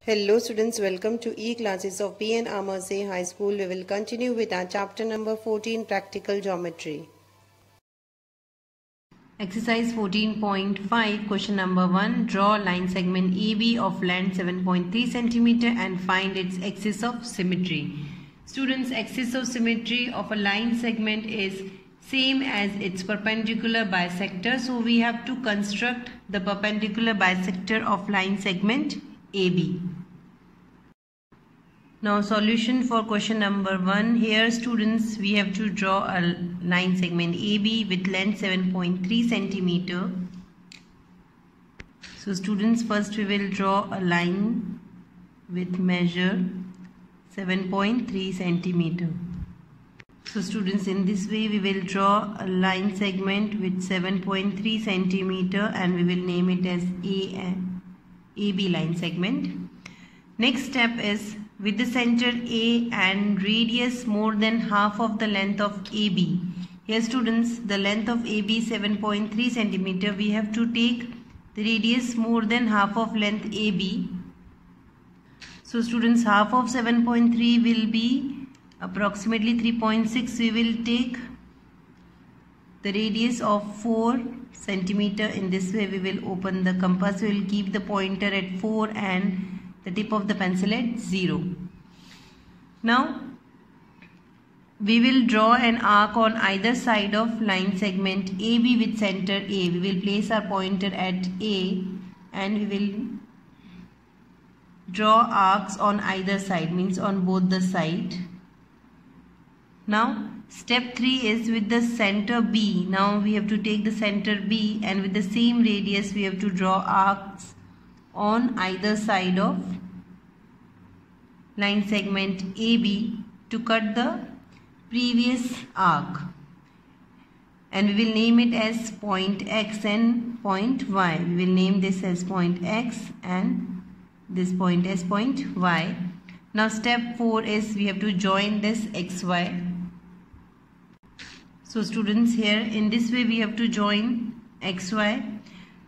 Hello students, welcome to e-classes of P.N. Amarse High School. We will continue with our chapter number 14, Practical Geometry. Exercise 14.5, question number 1. Draw line segment AB of length 7.3 cm and find its axis of symmetry. Students, axis of symmetry of a line segment is same as its perpendicular bisector. So we have to construct the perpendicular bisector of line segment AB. Now solution for question number 1. Here students, we have to draw a line segment AB with length 7.3 cm. So students, first we will draw a line with measure 7.3 cm. So students, in this way we will draw a line segment with 7.3 cm and we will name it as AB line segment. Next step is, with the center A and radius more than half of the length of AB. Here students, the length of AB 7.3 cm. We have to take the radius more than half of length AB. So students, half of 7.3 will be approximately 3.6. We will take the radius of 4 cm. In this way we will open the compass. We will keep the pointer at 4 and the tip of the pencil at 0. Now we will draw an arc on either side of line segment AB with center A. We will place our pointer at A and we will draw arcs on either side, means on both the side. Now step 3 is with the center B. Now we have to take the center B and with the same radius we have to draw arcs on either side of line segment AB to cut the previous arc, and we will name it as point X and point Y. We will name this as point X and this point as point Y. Now step 4 is we have to join this XY. So students, here in this way we have to join XY.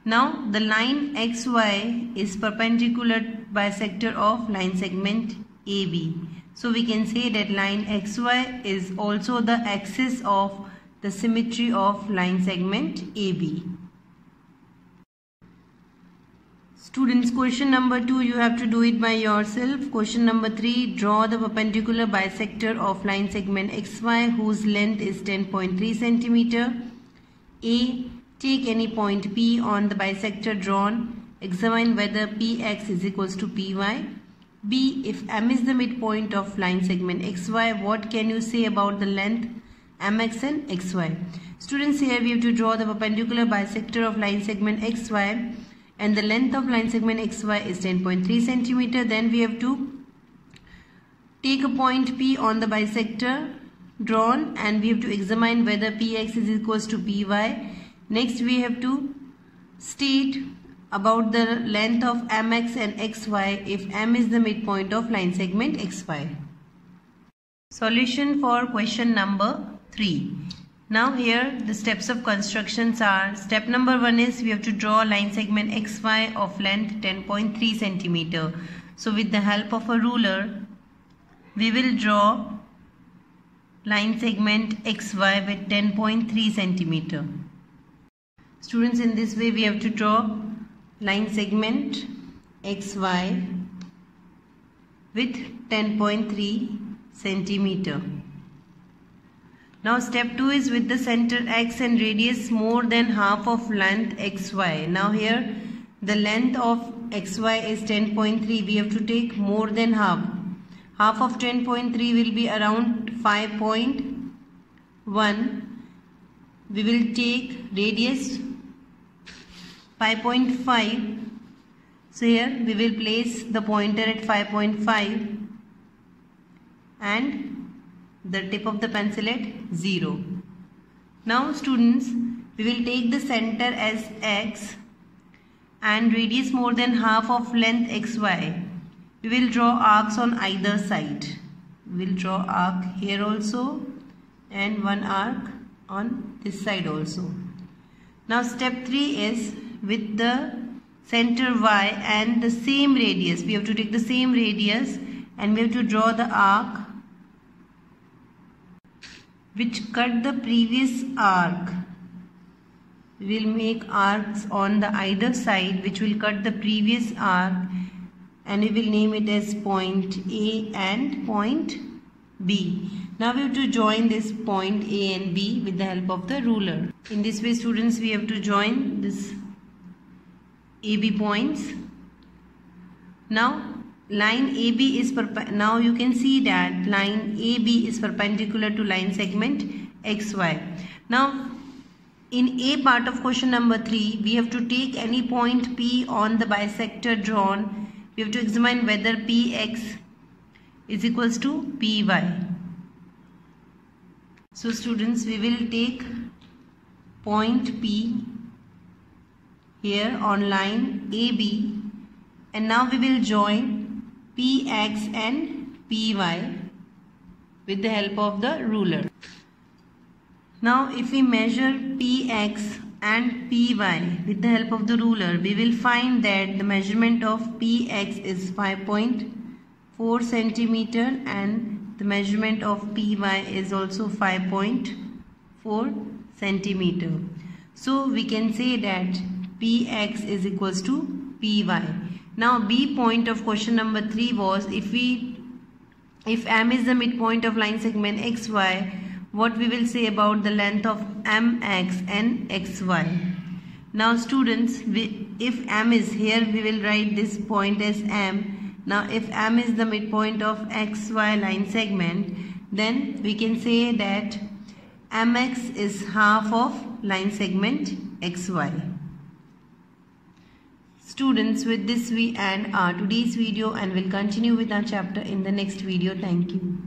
Now the line XY is perpendicular bisector of line segment AB. So we can say that line XY is also the axis of the symmetry of line segment AB. Students, question number 2, you have to do it by yourself. Question number 3, draw the perpendicular bisector of line segment XY whose length is 10.3 cm. A. Take any point P on the bisector drawn. Examine whether PX is equals to PY. B. If M is the midpoint of line segment XY, what can you say about the length MX and XY? Students, here we have to draw the perpendicular bisector of line segment XY and the length of line segment XY is 10.3 cm. Then we have to take a point P on the bisector drawn and we have to examine whether PX is equals to PY. Next we have to state about the length of MX and XY if M is the midpoint of line segment XY. Solution for question number 3. Now here the steps of constructions are, step number 1 is we have to draw line segment XY of length 10.3 cm. So with the help of a ruler we will draw line segment XY with 10.3 cm. Students, in this way we have to draw line segment XY with 10.3 cm. Now step 2 is with the center X and radius more than half of length XY. Now here the length of XY is 10.3. We have to take more than half. Half of 10.3 will be around 5.1. We will take radius 5.5. So here we will place the pointer at 5.5 and the tip of the pencil at 0. Now students, we will take the center as X and radius more than half of length XY. We will draw arcs on either side. We will draw arc here also and one arc on this side also. Now step 3 is with the center Y and the same radius. We have to take the same radius and we have to draw the arc which cut the previous arc. We will make arcs on the either side which will cut the previous arc, and we will name it as point A and point B. Now we have to join this point A and B with the help of the ruler. In this way, students, we have to join this AB points. Now line AB is now you can see that line AB is perpendicular to line segment XY. Now in A part of question number 3, we have to take any point P on the bisector drawn. We have to examine whether PX is equals to PY. So students, we will take point P here on line AB, and now we will join PX and PY with the help of the ruler. Now if we measure PX and PY with the help of the ruler, we will find that the measurement of PX is 5.4 centimeter and the measurement of PY is also 5.4 centimeter. So we can say that PX is equals to PY. Now B point of question number 3 was if M is the midpoint of line segment XY, what we will say about the length of MX and XY. Now students, if M is here, we will write this point as M. Now if M is the midpoint of XY line segment, then we can say that MX is half of line segment XY. Students, with this we end our today's video and will continue with our chapter in the next video. Thank you.